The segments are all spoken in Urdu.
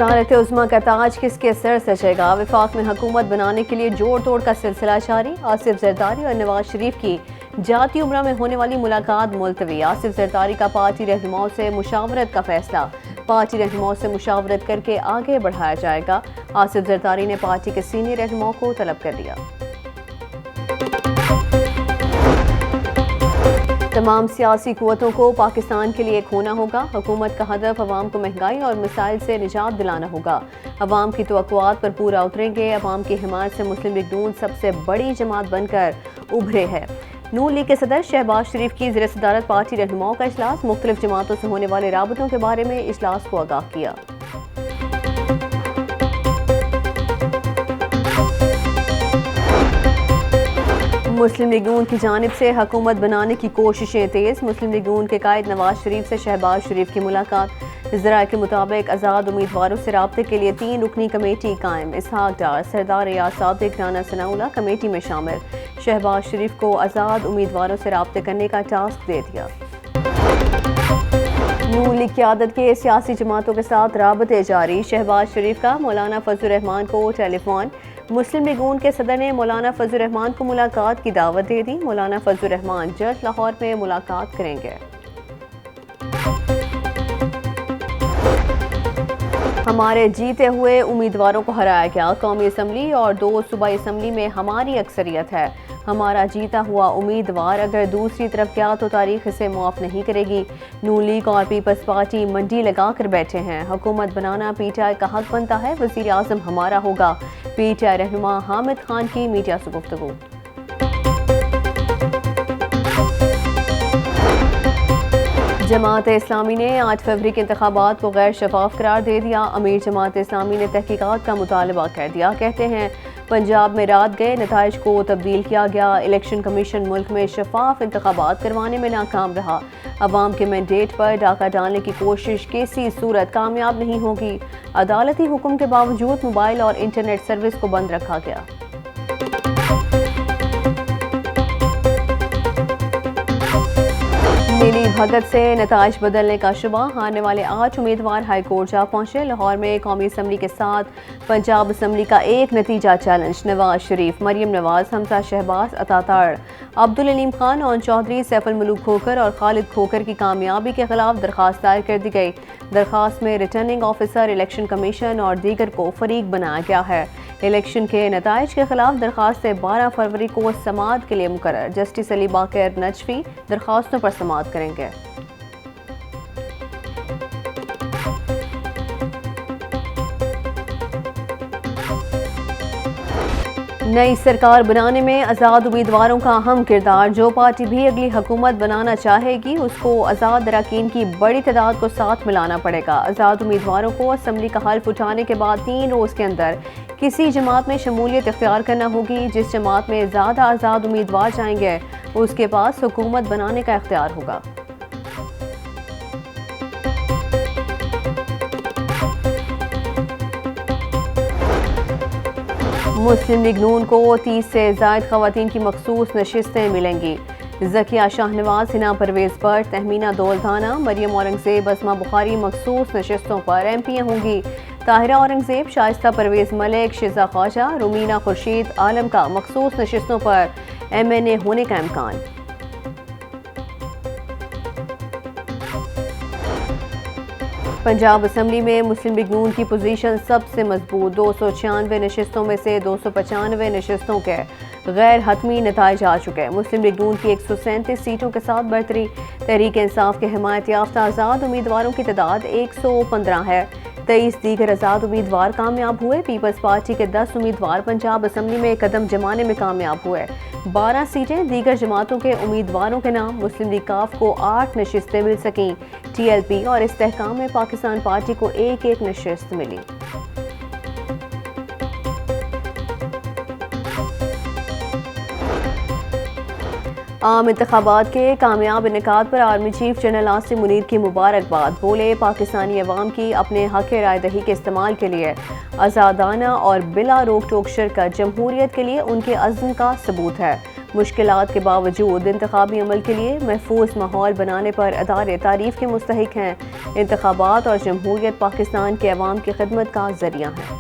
وزارت عظمیٰ کا تاج کس کے سر سجے گا؟ وفاق میں حکومت بنانے کے لیے جوڑ توڑ کا سلسلہ جاری۔ آصف زرداری اور نواز شریف کی جاتی امرہ میں ہونے والی ملاقات ملتوی۔ آصف زرداری کا پارٹی رہنماؤں سے مشاورت کا فیصلہ، پارٹی رہنماؤں سے مشاورت کر کے آگے بڑھایا جائے گا۔ آصف زرداری نے پارٹی کے سینئر رہنماؤں کو طلب کر لیا۔ تمام سیاسی قوتوں کو پاکستان کے لیے ایک ہونا ہوگا۔ حکومت کا ہدف عوام کو مہنگائی اور مسائل سے نجات دلانا ہوگا۔ عوام کی توقعات پر پورا اتریں گے۔ عوام کی حمایت سے مسلم لیگ نون سب سے بڑی جماعت بن کر ابھرے ہے۔ نون لیگ کے صدر شہباز شریف کی زیر صدارت پارٹی رہنماؤں کا اجلاس، مختلف جماعتوں سے ہونے والے رابطوں کے بارے میں اجلاس کو آگاہ کیا۔ مسلم لیگ نون کی جانب سے حکومت بنانے کی کوششیں تیز۔ مسلم لیگ نون کے قائد نواز شریف سے شہباز شریف کی ملاقات۔ ذرائع کے مطابق آزاد امیدواروں سے رابطے کے لیے 3 رکنی کمیٹی قائم۔ اسحاق ڈار، سردار ریاض صادق، رانا ثناءاللہ کمیٹی میں شامل۔ شہباز شریف کو آزاد امیدواروں سے رابطے کرنے کا ٹاسک دے دیا۔ نون لیگ قیادت کے سیاسی جماعتوں کے ساتھ رابطے جاری۔ شہباز شریف کا مولانا فضل الرحمان کو ٹیلی فون۔ مسلم لیگ نون کے صدر نے مولانا فضل الرحمان کو ملاقات کی دعوت دے دی۔ مولانا فضل الرحمان جلد لاہور میں ملاقات کریں گے۔ ہمارے جیتے ہوئے امیدواروں کو ہرایا گیا۔ قومی اسمبلی اور 2 صوبائی اسمبلی میں ہماری اکثریت ہے۔ ہمارا جیتا ہوا امیدوار اگر دوسری طرف گیا تو تاریخ اسے معاف نہیں کرے گی۔ نون لیگ اور پیپلز پارٹی منڈی لگا کر بیٹھے ہیں۔ حکومت بنانا پی ٹی آئی کا حق بنتا ہے۔ وزیر اعظم ہمارا ہوگا۔ پی ٹی آئی رہنما حامد خان کی میڈیا سے گفتگو۔ جماعت اسلامی نے 8 فروری کے انتخابات کو غیر شفاف قرار دے دیا۔ امیر جماعت اسلامی نے تحقیقات کا مطالبہ کر دیا۔ کہتے ہیں پنجاب میں رات گئے نتائج کو تبدیل کیا گیا۔ الیکشن کمیشن ملک میں شفاف انتخابات کروانے میں ناکام رہا۔ عوام کے مینڈیٹ پر ڈاکہ ڈالنے کی کوشش کسی صورت کامیاب نہیں ہوگی۔ عدالتی حکم کے باوجود موبائل اور انٹرنیٹ سروس کو بند رکھا گیا۔ نیلی بھگت سے نتائج بدلنے کا شبہ، ہارنے والے 8 امیدوار ہائی کورٹ جا پہنچے۔ لاہور میں قومی اسمبلی کے ساتھ پنجاب اسمبلی کا ایک نتیجہ چیلنج۔ نواز شریف، مریم نواز، حمزہ شہباز، عطا تاڑ، عبدالعلیم خان اور چودھری سیف الملوک کھوکھر اور خالد کھوکھر کی کامیابی کے خلاف درخواست دائر کر دی گئی۔ درخواست میں ریٹرننگ آفیسر، الیکشن کمیشن اور دیگر کو فریق بنایا گیا ہے۔ الیکشن کے نتائج کے خلاف درخواستیں 12 فروری کو سماعت کے لیے مقرر۔ جسٹس علی باقر نجفی درخواستوں پر سماعت کریں گے۔ نئی سرکار بنانے میں آزاد امیدواروں کا اہم کردار۔ جو پارٹی بھی اگلی حکومت بنانا چاہے گی اس کو آزاد اراکین کی بڑی تعداد کو ساتھ ملانا پڑے گا۔ آزاد امیدواروں کو اسمبلی کا حلف اٹھانے کے بعد 3 روز کے اندر کسی جماعت میں شمولیت اختیار کرنا ہوگی۔ جس جماعت میں زیادہ آزاد امیدوار جائیں گے اس کے پاس حکومت بنانے کا اختیار ہوگا۔ مسلم لیگ نون کو 30 سے زائد خواتین کی مخصوص نشستیں ملیں گی۔ ذکیہ شاہ نواز، حنا پرویز بٹ، تہمینہ دولدانہ، مریم اورنگزیب، اسما بخاری مخصوص نشستوں پر ایم پی ہوں گی۔ طاہرہ اورنگزیب، شائستہ پرویز ملک، شزا خواجہ، رومینہ خورشید عالم کا مخصوص نشستوں پر ایم این اے ہونے کا امکان۔ پنجاب اسمبلی میں مسلم لیگ نون کی پوزیشن سب سے مضبوط۔ 296 نشستوں میں سے 295 نشستوں کے غیر حتمی نتائج آ چکے۔ مسلم لیگ نون کی 137 سیٹوں کے ساتھ برتری۔ تحریک انصاف کے حمایت یافتہ آزاد امیدواروں کی تعداد 115 ہے۔ 23 دیگر آزاد امیدوار کامیاب ہوئے۔ پیپلز پارٹی کے 10 امیدوار پنجاب اسمبلی میں قدم جمانے میں کامیاب ہوئے۔ 12 سیٹیں دیگر جماعتوں کے امیدواروں کے نام۔ مسلم لیگ کاف کو 8 نشستیں مل سکیں۔ ٹی ایل پی اور استحکام میں پاکستان پارٹی کو 1 نشست ملی۔ عام انتخابات کے کامیاب انعقاد پر army chief general Asim Munir کی مبارکباد۔ بولے پاکستانی عوام کی اپنے حق رائے دہی کے استعمال کے لیے آزادانہ اور بلا روک ٹوک شرکت جمہوریت کے لیے ان کے عزم کا ثبوت ہے۔ مشکلات کے باوجود انتخابی عمل کے لیے محفوظ ماحول بنانے پر ادارے تعریف کے مستحق ہیں۔ انتخابات اور جمہوریت پاکستان کے عوام کی خدمت کا ذریعہ ہیں۔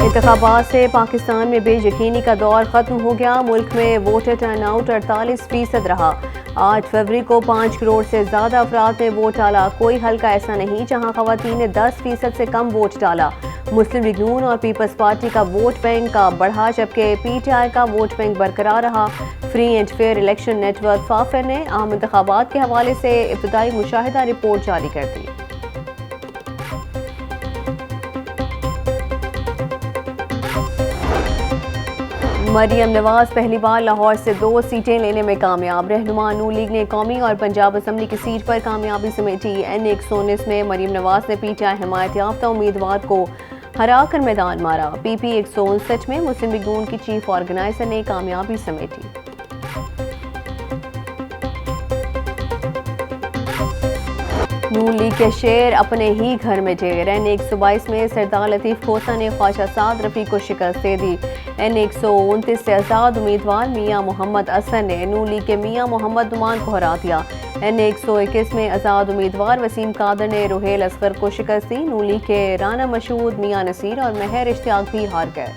انتخابات سے پاکستان میں بے یقینی کا دور ختم ہو گیا۔ ملک میں ووٹر ٹرن آؤٹ 48% رہا۔ 8 فروری کو 5 کروڑ سے زیادہ افراد نے ووٹ ڈالا۔ کوئی حلقہ ایسا نہیں جہاں خواتین نے 10% سے کم ووٹ ڈالا۔ مسلم لیگ نون اور پیپلز پارٹی کا ووٹ بینک کا بڑھا جبکہ پی ٹی آئی کا ووٹ بینک برقرار رہا۔ Free and fair election network FAFEN نے عام انتخابات کے حوالے سے ابتدائی مشاہدہ رپورٹ جاری کر دی۔ مریم نواز پہلی بار لاہور سے 2 سیٹیں لینے میں کامیاب۔ رہنما نون لیگ نے قومی اور پنجاب اسمبلی کی سیٹ پر کامیابی سمیٹی۔ N119 میں مریم نواز نے پی ٹی آئی حمایت یافتہ امیدوار کو ہرا کر میدان مارا۔ PP 159 میں مسلم لیگ نون کی چیف آرگنائزر نے کامیابی سمیٹی۔ نون لیگ کے شیر اپنے ہی گھر میں ڈھیر۔ N122 میں سردار لطیف کھوسہ نے خواجہ سعد رفیق کو شکست دے دی۔ N129 سے آزاد امیدوار میاں محمد اظہر نے نون لیگ کے میاں محمد نعمان کو ہرا دیا۔ N121 میں آزاد امیدوار وسیم قادر نے روہیل اصغر کو شکست دی۔ نون لیگ کے رانا مشہود، میاں نصیر اور مہر اشتیاق بھی ہار گئے۔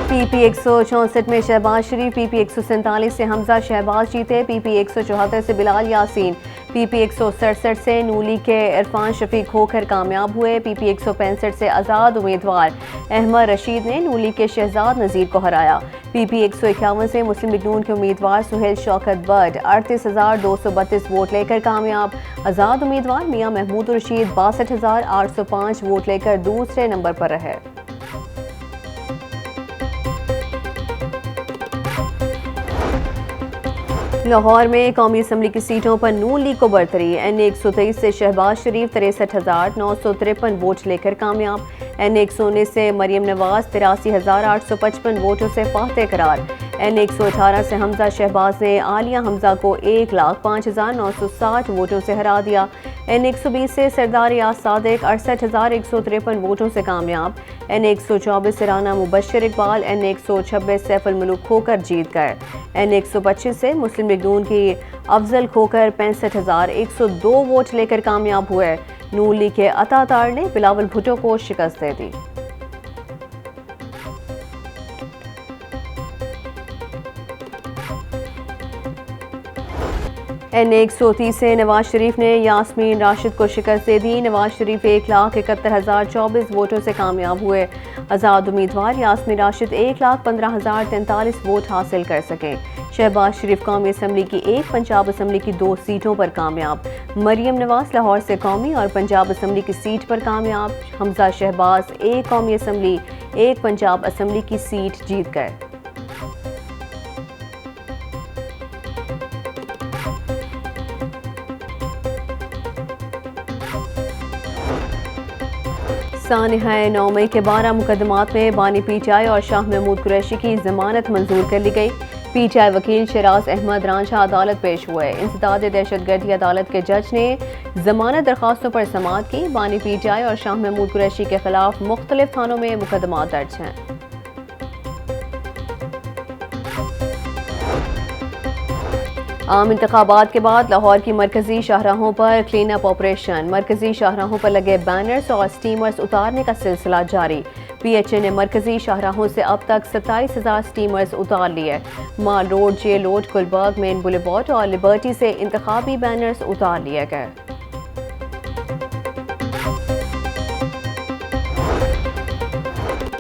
PP 164 میں شہباز شریف، PP 147 سے حمزہ شہباز جیتے، PP 174 سے بلال یاسین، PP 167 سے نون لیگ کے عرفان شفیق ہو کر کامیاب ہوئے۔ PP 165 سے آزاد امیدوار احمد رشید نے نون لیگ کے شہزاد نذیر کو ہرایا۔ PP 151 سے مسلم لیگ نون کے امیدوار سہیل شوکت بٹ 38,232 ووٹ لے کر کامیاب۔ آزاد امیدوار میاں محمود رشید 62,805 ووٹ لے کر دوسرے نمبر پر رہے۔ لاہور میں قومی اسمبلی کی سیٹوں پر نون لیگ کو برتری۔ N123 سے شہباز شریف 63,953 ووٹ لے کر کامیاب۔ N119 سے مریم نواز 83,855 ووٹوں سے فاتح قرار۔ N118 سے حمزہ شہباز نے عالیہ حمزہ کو 1,05,960 ووٹوں سے ہرا دیا۔ N120 سے سردار ریاض صادق 68,153 ووٹوں سے کامیاب۔ N124 سے رانا مبشر اقبال N126 سیف الملوک کھوکر جیت گئے۔ N125 سے مسلم لیگ نون کی افضل کھوکر 65,102 ووٹ لے کر کامیاب ہوئے۔ نون لیگ کے عطا تار نے بلاول بھٹو کو شکست دے دی۔ N130 سے نواز شریف نے یاسمین راشد کو شکست دے دی۔ نواز شریف 1,71,024 ووٹوں سے کامیاب ہوئے۔ آزاد امیدوار یاسمین راشد 1,15,043 ووٹ حاصل کر سکے۔ شہباز شریف قومی اسمبلی کی 1، پنجاب اسمبلی کی 2 سیٹوں پر کامیاب۔ مریم نواز لاہور سے قومی اور پنجاب اسمبلی کی سیٹ پر کامیاب۔ حمزہ شہباز 1 قومی اسمبلی، 1 پنجاب اسمبلی کی سیٹ جیت گئے۔ سانحہ 9 مئی کے 12 مقدمات میں بانی پی ٹی آئی اور شاہ محمود قریشی کی ضمانت منظور کر لی گئی۔ پی ٹی آئی وکیل شیراز احمد رانجھا عدالت پیش ہوئے۔ انسداد دہشت گردی عدالت کے جج نے ضمانت درخواستوں پر سماعت کی۔ بانی پی ٹی آئی اور شاہ محمود قریشی کے خلاف مختلف تھانوں میں مقدمات درج ہیں۔ عام انتخابات کے بعد لاہور کی مرکزی شاہراہوں پر کلین اپ آپریشن۔ مرکزی شاہراہوں پر لگے بینرز اور سٹیمرز اتارنے کا سلسلہ جاری۔ پی ایچ اے نے مرکزی شاہراہوں سے اب تک 27,000 سٹیمرز اتار لیے۔ مال روڈ، جے روڈ، گلبرگ مین بولیوارڈ اور لبرٹی سے انتخابی بینرز اتار لیے گئے۔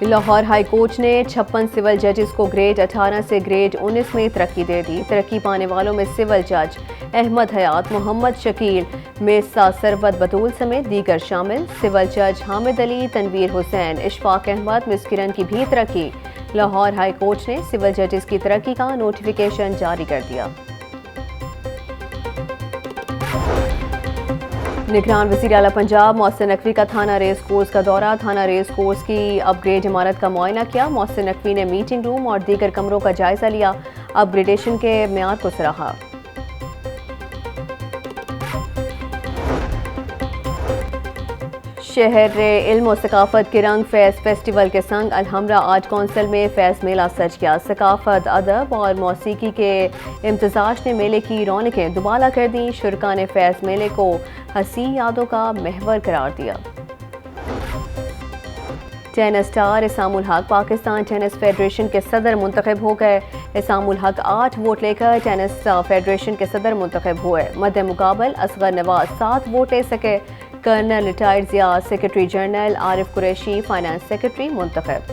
لاہور ہائی کورٹ نے 56 سول ججز کو گریڈ 18 سے گریڈ 19 میں ترقی دے دی۔ ترقی پانے والوں میں سول جج احمد حیات، محمد شکیل، میسا ثروت بطول سمیت دیگر شامل۔ سول جج حامد علی، تنویر حسین، اشفاق احمد، مس کرن کی بھی ترقی۔ لاہور ہائی کورٹ نے سول ججز کی ترقی کا نوٹیفیکیشن جاری کر دیا۔ نگران وزیر اعلیٰ پنجاب محسن نقوی کا تھانہ ریس کورس کا دورہ۔ تھانہ ریس کورس کی اپ گریڈ عمارت کا معائنہ کیا۔ محسن نقوی نے میٹنگ روم اور دیگر کمروں کا جائزہ لیا۔ اپ گریڈیشن کے معیار کو سراہا۔ شہر علم و ثقافت کے رنگ فیض فیسٹیول کے سنگ الحمرا آرٹ کونسل میں فیض میلہ سج کیا۔ ثقافت، ادب اور موسیقی کے امتزاج نے میلے کی رونقیں دوبالا کر دیں۔ شرکاء نے فیض میلے کو حسین یادوں کا محور قرار دیا۔ ٹینس اسٹار اسام الحق پاکستان ٹینس فیڈریشن کے صدر منتخب ہو گئے۔ اسام الحق 8 ووٹ لے کر ٹینس فیڈریشن کے صدر منتخب ہوئے۔ مد مقابل اصغر نواز 7 ووٹ لے سکے۔ Colonel retired Zia secretary general, Arif Qureshi finance secretary منتخب۔